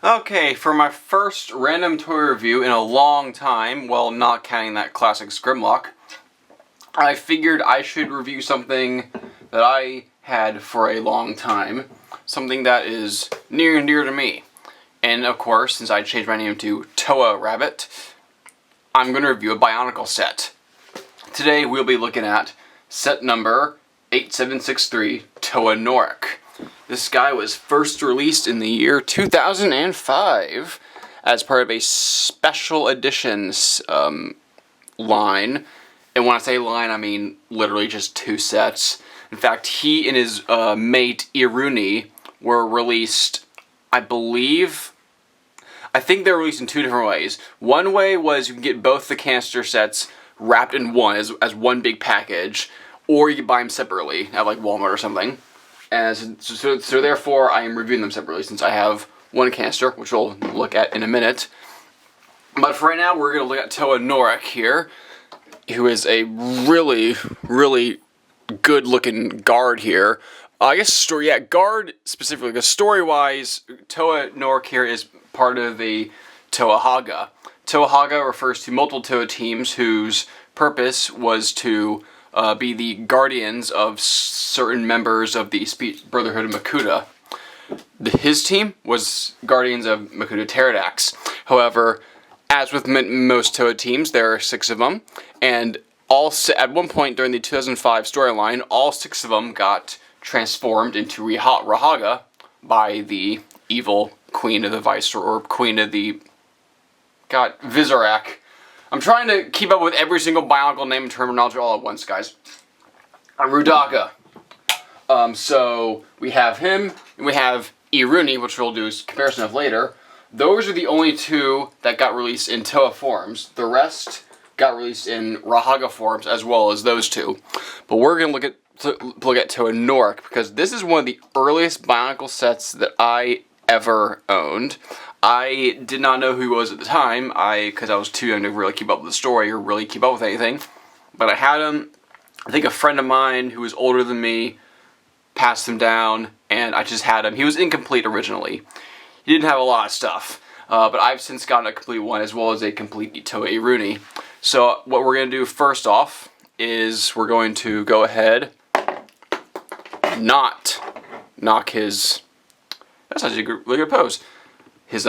Okay, for my first random toy review in a long time, well, not counting that classic Grimlock, I figured I should review something that I had for a long time, something that is near and dear to me. And of course, since I changed my name to Toa Rabbit, I'm going to review a Bionicle set. Today we'll be looking at set number 8763, Toa Norik. This guy was first released in the year 2005 as part of a special editions line. And when I say line, I mean literally just 2 sets. In fact, he and his mate Iruni were released, I think they were released in 2 different ways. One way was you can get both the canister sets wrapped in one as one big package, or you can buy them separately at like Walmart or something. And so therefore, I am reviewing them separately since I have one canister, which we'll look at in a minute. But for right now, we're going to look at Toa Norik here, who is a really, really good-looking guard here. I guess guard specifically, because story-wise, Toa Norik here is part of the Toa Haga. Toa Haga refers to multiple Toa teams whose purpose was to be the guardians of certain members of the Brotherhood of Makuta. His team was guardians of Makuta Pterodax. However, as with most Toa teams, there are 6 of them, and at one point during the 2005 storyline, all 6 of them got transformed into Rahaga by the evil Queen of the Viceroy, or Queen of the Vizorak. I'm trying to keep up with every single Bionicle name and terminology all at once, guys. Rudaka. So we have him, and we have Iruni, which we'll do a comparison of later. Those are the only 2 that got released in Toa forms. The rest got released in Rahaga forms, as well as those 2. But we're going to look at Toa Norik, because this is one of the earliest Bionicle sets that I ever owned. I did not know who he was at the time, because I was too young to really keep up with the story or really keep up with anything. But I had him. I think a friend of mine who was older than me passed him down, and I just had him. He was incomplete originally. He didn't have a lot of stuff, but I've since gotten a complete one, as well as a complete Toa Iruni. So what we're going to do first off is we're going to go ahead, not knock his... That's actually a really good pose. His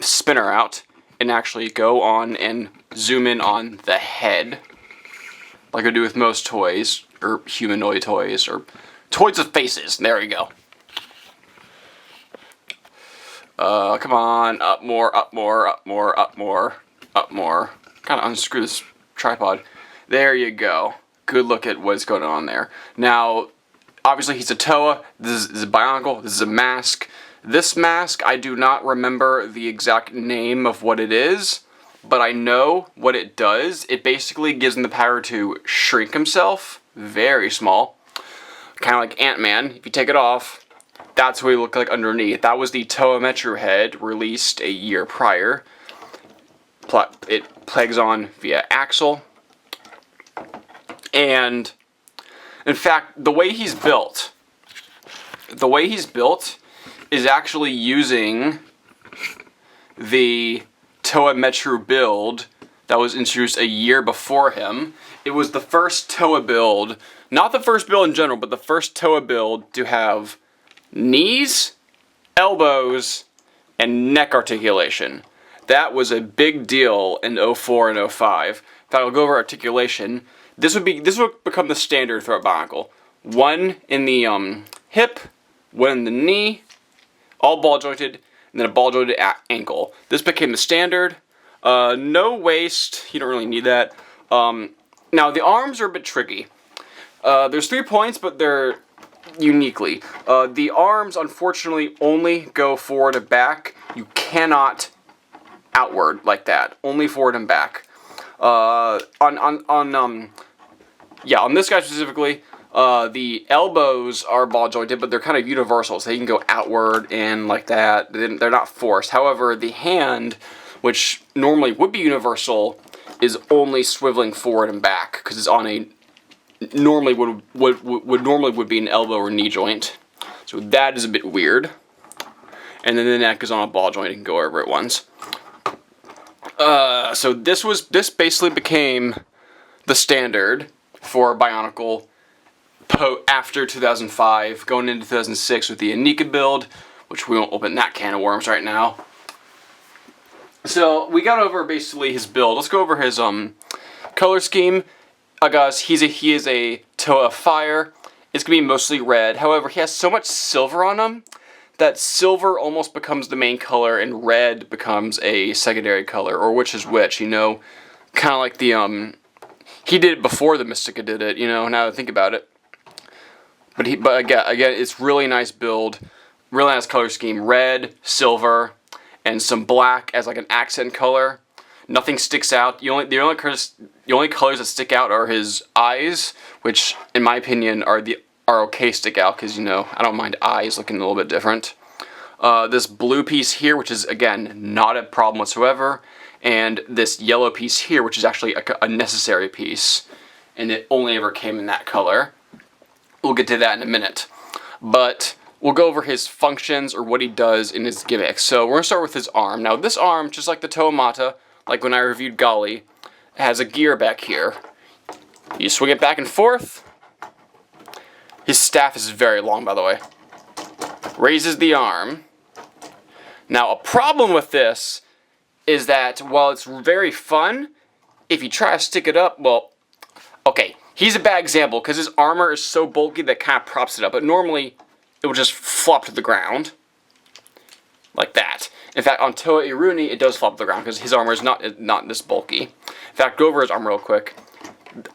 spinner out, and actually go on and zoom in on the head, like I do with most toys, or humanoid toys, or toys with faces. There we go. Come on, up more, up more, up more, up more, up more. Kind of unscrew this tripod. There you go. Good look at what's going on there. Now, obviously he's a Toa. This is a Bionicle. This is a mask. This mask, I do not remember the exact name of what it is, but I know what it does. It basically gives him the power to shrink himself, very small, kind of like Ant-Man. If you take it off, that's what he looked like underneath. That was the Toa Metru head, released a year prior. It plagues on via Axle. And, in fact, the way he's built is actually using the Toa Metru build that was introduced a year before him. It was the first Toa build, not the first build in general, but the first Toa build to have knees, elbows, and neck articulation. That was a big deal in 04 and 05. In fact, I'll go over articulation. This would become the standard throughout Bionicle. One in the hip, one in the knee, all ball jointed, and then a ball jointed ankle. This became the standard. No waist, you don't really need that. Now the arms are a bit tricky. There's 3 points, but they're uniquely. The arms, unfortunately, only go forward and back. You cannot outward like that. Only forward and back. On this guy specifically, the elbows are ball jointed, but they're kind of universal, so they can go outward and like that. They're not forced. However, the hand, which normally would be universal, is only swiveling forward and back because it's on a normally would be an elbow or knee joint. So that is a bit weird. And then the neck is on a ball joint. You can go over it once. So this basically became the standard for Bionicle after 2005, going into 2006 with the Anika build, which we won't open that can of worms right now. So we got over basically his build. Let's go over his color scheme. Guys, he is a Toa Fire. It's gonna be mostly red. However, he has so much silver on him that silver almost becomes the main color and red becomes a secondary color, or which is which, you know, kind of like the he did it before the Mystica did it, you know, now that I think about it. But again, it's really nice build, really nice color scheme, red, silver, and some black as like an accent color. Nothing sticks out. The only colors that stick out are his eyes, which in my opinion are okay stick out because, you know, I don't mind eyes looking a little bit different. This blue piece here, which is again not a problem whatsoever, and this yellow piece here, which is actually a necessary piece, and it only ever came in that color. We'll get to that in a minute, but we'll go over his functions or what he does in his gimmicks. So we're gonna start with his arm. Now this arm, just like the Toamata, like when I reviewed Golly, has a gear back here. You swing it back and forth. His staff is very long, by the way. Raises the arm. Now, a problem with this is that while it's very fun, if you try to stick it up, well, okay, he's a bad example because his armor is so bulky that kind of props it up, but normally it will just flop to the ground like that. In fact, on Toa Iruni, it does flop to the ground because his armor is not this bulky. In fact, go over his armor real quick.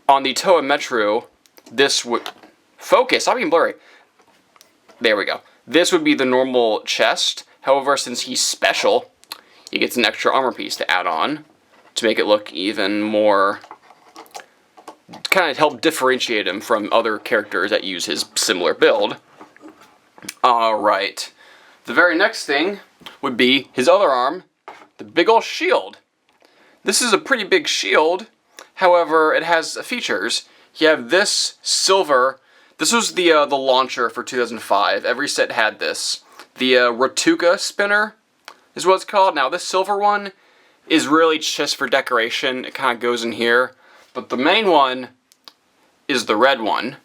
On the Toa Metru, this would focus. Stop being blurry. There we go. This would be the normal chest. However, since he's special, he gets an extra armor piece to add on to make it look even more, kind of help differentiate him from other characters that use his similar build. Alright. The very next thing would be his other arm, the big ol' shield. This is a pretty big shield, however, it has features. You have this silver, this was the launcher for 2005, every set had this. The Ratuka spinner is what it's called. Now this silver one is really just for decoration, it kind of goes in here, but the main one is the red one.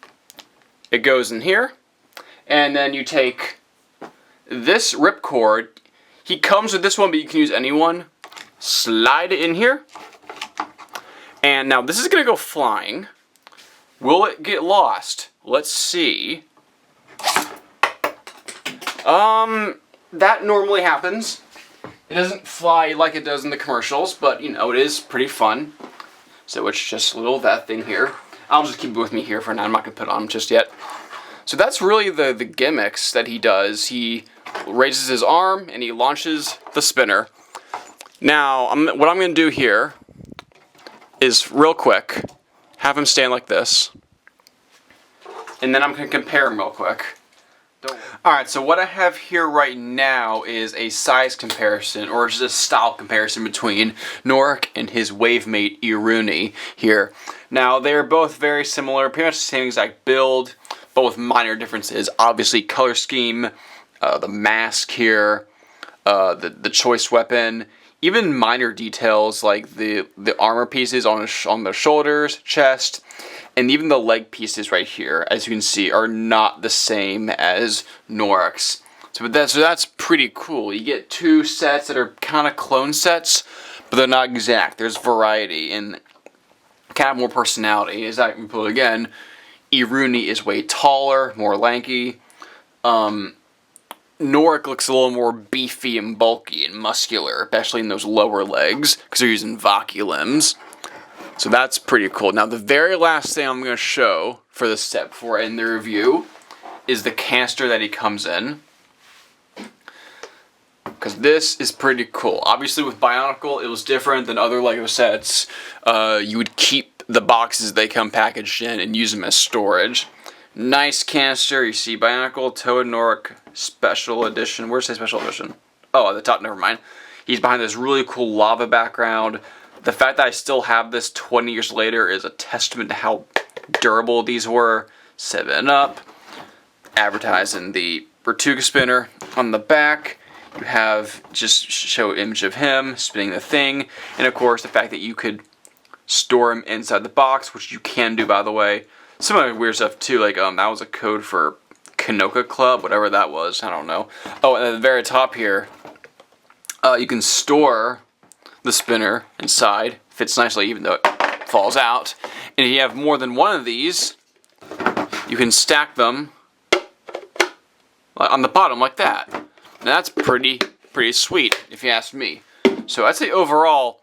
It goes in here, and then you take this ripcord. He comes with this one, but you can use any one. Slide it in here. And now this is going to go flying. Will it get lost? Let's see. That normally happens. It doesn't fly like it does in the commercials, but, you know, it is pretty fun. So it's just a little that thing here. I'll just keep it with me here for now. I'm not going to put it on just yet. So that's really the gimmicks that he does. He raises his arm and he launches the spinner. Now, what I'm going to do here is real quick, have him stand like this, and then I'm going to compare him real quick. Alright, so what I have here right now is a size comparison, or just a style comparison between Norik and his wavemate Iruni here. Now, they're both very similar, pretty much the same exact build, but with minor differences. Obviously, color scheme, the mask here, the choice weapon, even minor details like the armor pieces on the shoulders, chest, and even the leg pieces right here, as you can see, are not the same as Norik's. So that's pretty cool. You get two sets that are kind of clone sets, but they're not exact. There's variety and kind of more personality. As I put again, Iruni is way taller, more lanky. Norik looks a little more beefy and bulky and muscular, especially in those lower legs, because they're using Vaki limbs. So that's pretty cool. Now the very last thing I'm going to show for this set before I end the review is the canister that he comes in. Because this is pretty cool. Obviously with Bionicle, it was different than other LEGO sets. You would keep the boxes they come packaged in and use them as storage. Nice canister. You see Bionicle, Toad Norik Special Edition. Where's the Special Edition? Oh, at the top, never mind. He's behind this really cool lava background. The fact that I still have this 20 years later is a testament to how durable these were. 7-Up. Advertising the Vertuga spinner. On the back, you have just show image of him spinning the thing. And of course, the fact that you could store him inside the box, which you can do, by the way. Some other weird stuff too, like that was a code for Kanoka Club, whatever that was, I don't know. Oh, and at the very top here, you can store the spinner inside. Fits nicely even though it falls out. And if you have more than one of these, you can stack them on the bottom like that. Now that's pretty sweet, if you ask me. So I'd say overall,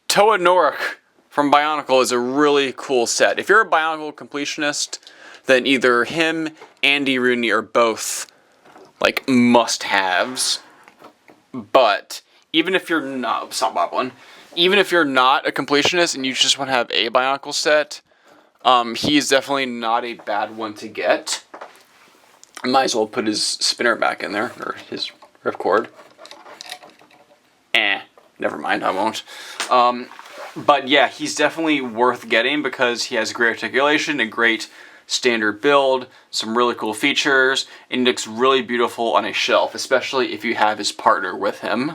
Toad Norik from Bionicle is a really cool set. If you're a Bionicle completionist, then either him, Andy Rooney are both like must-haves. But even if you're not, stop wobbling. Even if you're not a completionist and you just want to have a Bionicle set, he's definitely not a bad one to get. I might as well put his spinner back in there, or his ripcord. Never mind, I won't. But yeah, he's definitely worth getting because he has great articulation, a great standard build, some really cool features, and he looks really beautiful on a shelf, especially if you have his partner with him.